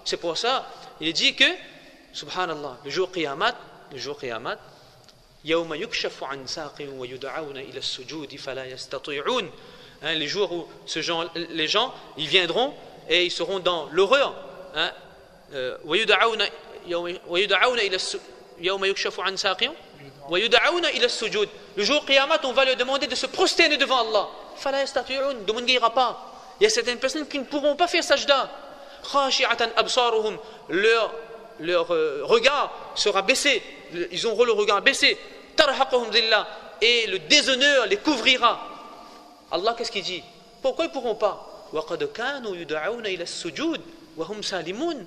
C'est pour ça, il dit que, subhanallah, le jour Qiyamah, يوم يكشف عن ساق ويدعون إلى السجود فلا يستطيعون. Les jours où les gens ils viendront et ils seront dans l'horreur. ويدعون إلى يوم يكشف عن ساق ويدعون إلى السجود. Le jour Qiyamah, on va leur demander de se prosterner devant Allah. فلا يستطيعون. De ne ira pas. Il y a certaines personnes qui ne pourront pas faire sajda. خاشعة أبصارهم. Leur regard sera baissé. Ils auront le regard baissé. Tarhaqahum dhillah. Et le déshonneur les couvrira. Allah, qu'est-ce qu'il dit? Pourquoi ils ne pourront pas? وَقَدْ كَانُوا يُدْعَوْنَ إِلَى السُّجُودِ وَهُمْ سَالِمُونَ.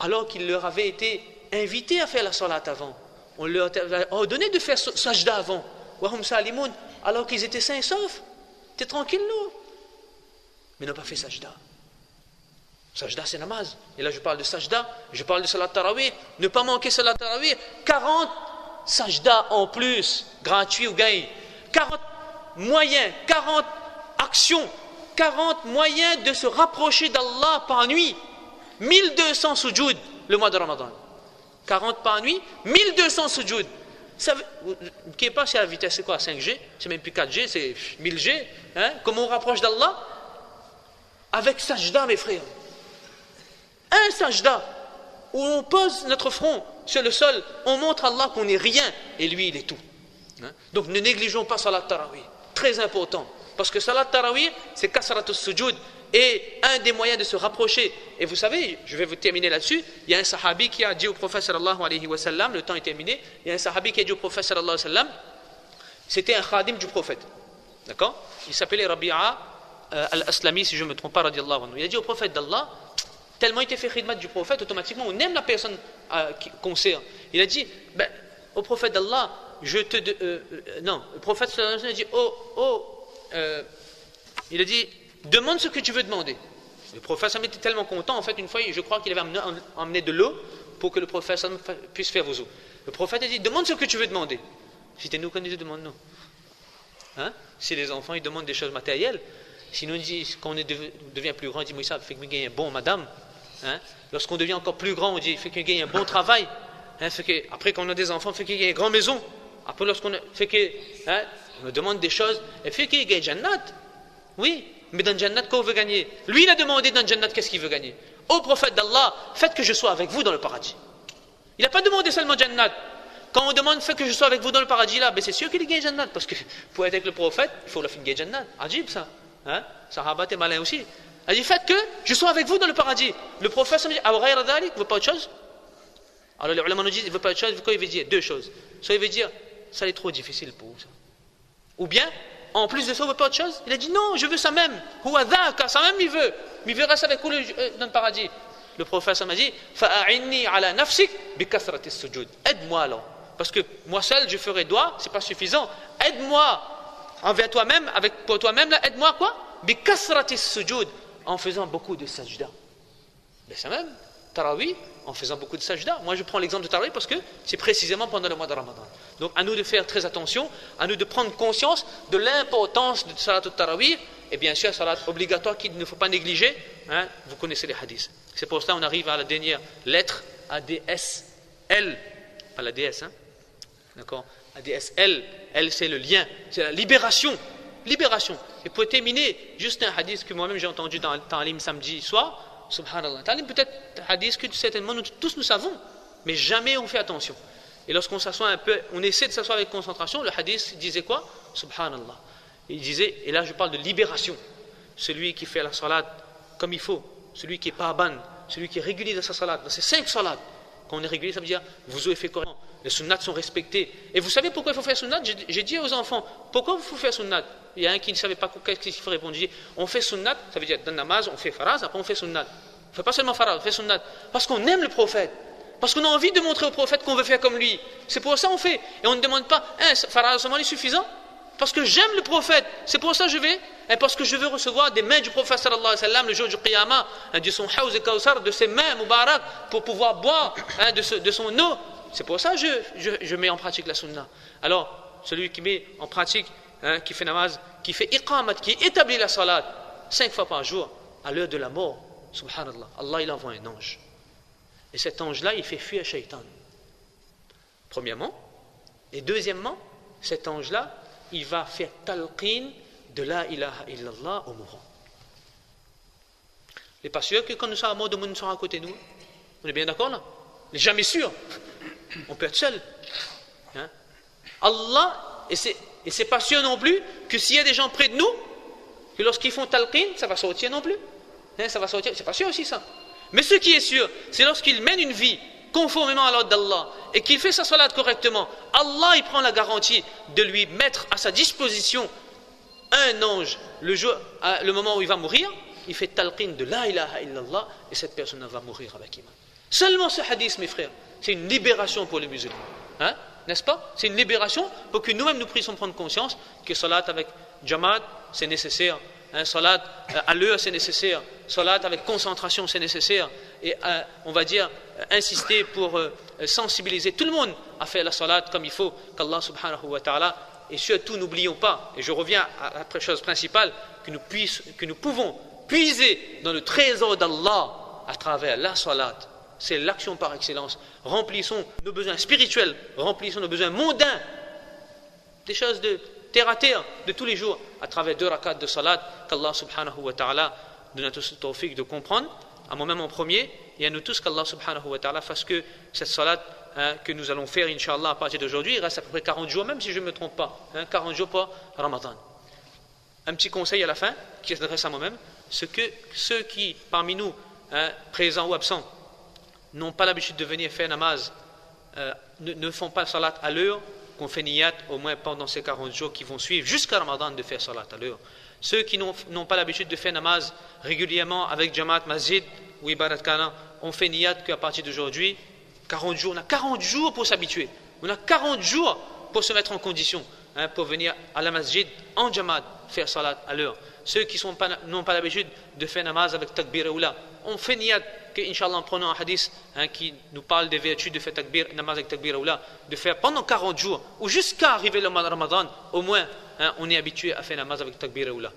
Alors qu'ils leur avaient été invités à faire la salat avant. On leur a ordonné de faire sajda avant. وَهُمْ سَالِمُونَ. Alors qu'ils étaient sains et saufs. T'es tranquille, nous. Mais n'ont pas fait sajda. Sajda, c'est namaz. Et là, je parle de sajda, je parle de salat tarawih. Ne pas manquer salat tarawih. 40 sajda en plus, gratuit ou gain. 40 moyens, 40 actions, 40 moyens de se rapprocher d'Allah par nuit. 1200 sujoud le mois de Ramadan. 40 par nuit, 1200 sujoud. Qui est pas si à la vitesse, c'est quoi, 5G? C'est même plus 4G, c'est 1000G. Comment on rapproche d'Allah? Avec sajda, mes frères. Un sajda. où on pose notre front sur le sol, on montre à Allah qu'on n'est rien et lui il est tout. Donc ne négligeons pas Salat Tarawih, très important, parce que Salat Tarawih c'est kasratus sujud et un des moyens de se rapprocher. Et vous savez, je vais vous terminer là-dessus, il y a un sahabi qui a dit au prophète sallallahu alayhi wa sallam, le temps est terminé, il y a un sahabi qui a dit au prophète sallallahu alayhi wa sallam, c'était un khadim du prophète, d'accord, il s'appelait Rabi'a al-Aslami, si je ne me trompe pas, radiallahu anhu. Il a dit au prophète d'Allah, tellement il était fait khidmat du prophète, automatiquement on aime la personne qu'on sert. Il a dit, au prophète d'Allah, non, le prophète sallallahu alayhi wa sallam a dit, il a dit, demande ce que tu veux demander. Le prophète sallallahu était tellement content, en fait, une fois, je crois qu'il avait emmené de l'eau pour que le prophète sallallahu puisse faire wuzu. Le prophète a dit, demande ce que tu veux demander. Si t'es nous qu'on dit, demande-nous. Hein? Si les enfants ils demandent des choses matérielles, sinon quand on devient plus grand, on dit moi ça fait qu'il gagne un bon madame. Hein? Lorsqu'on devient encore plus grand, on dit fait qu'il gagne un bon travail. Hein? Après quand on a des enfants, fait qu'il gagne une grande maison. Après lorsqu'on fait que on nous demande des choses, et fait qu'il gagne Jannat. Oui, mais dans Jannat quoi on veut gagner? Lui il a demandé dans Jannat qu'est-ce qu'il veut gagner. Ô prophète d'Allah, faites que je sois avec vous dans le paradis. Il n'a pas demandé seulement Jannat. Quand on demande faites que je sois avec vous dans le paradis là, c'est sûr qu'il gagne Jannat, parce que pour être avec le prophète, il faut la fin de Jannat. Ajib ça. Hein? Sahaba t'es malin aussi. Il dit faites que je sois avec vous dans le paradis. Le prophète me dit Awaghayra dhalik, il veut pas autre chose. Alors les ulama nous disent il veut pas autre chose, quoi il veut dire deux choses. Soit il veut dire ça est trop difficile pour vous ça. Ou bien en plus de ça il veut pas autre chose. Il a dit non, je veux ça même. Huwa dhaka, ça même il veut. Mais il veut rester avec vous dans le paradis. Le prophète m'a dit fa'a'inni ala nafsik bi kathrati sujud. Aide-moi alors. Parce que moi seul je ferai doigt, c'est pas suffisant. Aide-moi envers toi-même, pour toi-même là, aide-moi quoi? Bi kasrati sujud, en faisant beaucoup de sajda. Mais ça même, tarawih, en faisant beaucoup de sajda. Moi je prends l'exemple de tarawih parce que c'est précisément pendant le mois de Ramadan. Donc à nous de faire très attention, à nous de prendre conscience de l'importance de salat tarawih, et bien sûr salat obligatoire qu'il ne faut pas négliger. Hein, vous connaissez les hadiths. C'est pour cela qu'on arrive à la dernière lettre, ADSL, pas la DS, hein. D'accord, ADSL, L c'est le lien, c'est la libération. Libération. Et pour terminer, juste un hadith que moi-même j'ai entendu dans le Ta'lim samedi soir, subhanallah. Ta'lim peut-être un hadith que certainement tous nous savons, mais jamais on fait attention. Et lorsqu'on s'assoit un peu, on essaie de s'asseoir avec concentration, le hadith disait quoi? Subhanallah. Il disait, et là je parle de libération, celui qui fait la salat comme il faut, celui qui est pas ban, celui qui est régulier dans sa salat, dans ses 5 salats. Quand on est régulier, ça veut dire vous avez fait correctement. Les sunnats sont respectés. Et vous savez pourquoi il faut faire sunnat? J'ai dit aux enfants, pourquoi il faut faire sunnat? Il y a un qui ne savait pas qu'est-ce qu'il faut répondre. J'ai dit, on fait sunnat, ça veut dire dans le namaz, on fait faraz, après on fait sunnat. On ne fait pas seulement faraz, on fait sunnat. Parce qu'on aime le prophète. Parce qu'on a envie de montrer au prophète qu'on veut faire comme lui. C'est pour ça qu'on fait. Et on ne demande pas, faraz seulement est suffisant? Parce que j'aime le prophète. C'est pour ça que je vais. Et parce que je veux recevoir des mains du prophète sallallahu alayhi wa sallam le jour du qiyamah, de son haouz et kawsar, de ses mains mubarak, pour pouvoir boire de son eau. C'est pour ça que je mets en pratique la sunna. Alors, celui qui met en pratique, qui fait namaz, qui fait iqamat, qui établit la salat 5 fois par jour, à l'heure de la mort, subhanallah, Allah il envoie un ange. Et cet ange-là, il fait fuir Shaitan. Premièrement. Et deuxièmement, cet ange-là, il va faire talqin de la ilaha illallah au mourant. Il n'est pas sûr que quand nous sommes à mort, de monde sera à côté de nous. On est bien d'accord là? On n'est jamais sûr. On peut être seul. Hein? Allah, et c'est pas sûr non plus que s'il y a des gens près de nous, que lorsqu'ils font talqin, ça va sortir non plus. Hein, ça va sortir, c'est pas sûr aussi ça. Mais ce qui est sûr, c'est lorsqu'il mène une vie conformément à l'ordre d'Allah et qu'il fait sa salat correctement, Allah il prend la garantie de lui mettre à sa disposition un ange le moment où il va mourir, il fait talqin de la ilaha illallah et cette personne va mourir avec iman. Seulement ce hadith, mes frères, c'est une libération pour les musulmans. Hein? N'est-ce pas? C'est une libération pour que nous-mêmes nous puissions prendre conscience que salat avec jamaat, c'est nécessaire. Salat à l'heure, c'est nécessaire. Salat avec concentration, c'est nécessaire. Et on va dire, insister pour sensibiliser tout le monde à faire la salat comme il faut, qu'Allah subhanahu wa ta'ala. Et surtout, n'oublions pas, et je reviens à la chose principale, que nous pouvons puiser dans le trésor d'Allah à travers la salat. C'est l'action par excellence. Remplissons nos besoins spirituels, remplissons nos besoins mondains, des choses de terre à terre, de tous les jours, à travers 2 rakats de salat, qu'Allah subhanahu wa ta'ala donne à tous le tawfiq de comprendre à moi-même en premier et à nous tous qu'Allah subhanahu wa ta'ala fasse que cette salat que nous allons faire, Inch'Allah, à partir d'aujourd'hui, il reste à peu près 40 jours, même si je ne me trompe pas, 40 jours pour Ramadan. Un petit conseil à la fin, qui s'adresse à moi-même, c'est que ceux qui, parmi nous, présents ou absents, n'ont pas l'habitude de venir faire namaz, ne font pas salat à l'heure, qu'on fait niyat au moins pendant ces 40 jours qui vont suivre, jusqu'à Ramadan, de faire salat à l'heure. Ceux qui n'ont pas l'habitude de faire namaz régulièrement avec Jamaat Masjid ou Ibadat Kana, on fait niyat qu'à partir d'aujourd'hui, 40 jours, on a 40 jours pour s'habituer, on a 40 jours pour se mettre en condition, pour venir à la masjid en Jamaat, faire salat à l'heure. Ceux qui n'ont pas l'habitude de faire namaz avec takbir et oula, on fait niyat que, Inch'Allah, en prenant un hadith qui nous parle des vertus de faire namaz avec takbir et oula, de faire pendant 40 jours, ou jusqu'à arriver le mois de Ramadan, au moins, on est habitué à faire namaz avec takbir et oula.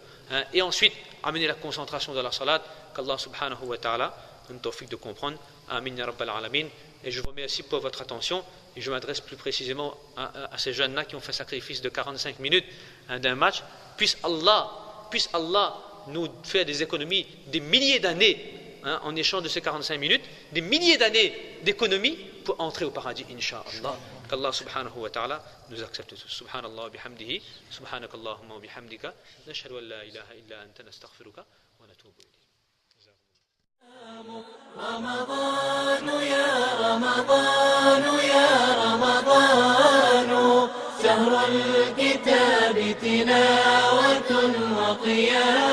Et ensuite, amener la concentration dans la salat, qu'Allah subhanahu wa ta'ala nous tawfiq de comprendre. Amin ya rabbal alamin. Et je vous remercie pour votre attention. Et je m'adresse plus précisément à ces jeunes-là qui ont fait sacrifice de 45 minutes d'un match. Puisse Allah nous faire des économies, des milliers d'années, en échange de ces 45 minutes, des milliers d'années d'économies pour entrer au paradis, Inch'Allah. Qu'Allah subhanahu wa ta'ala nous accepte tous. Subhanallah wa bihamdihi, subhanakallahumma wa bihamdika, nashhadu an la ilaha illa anta nastaghfiruka wa natubu ilayk. رمضان يا رمضان يا رمضان شهر الكتاب تلاوة وقيام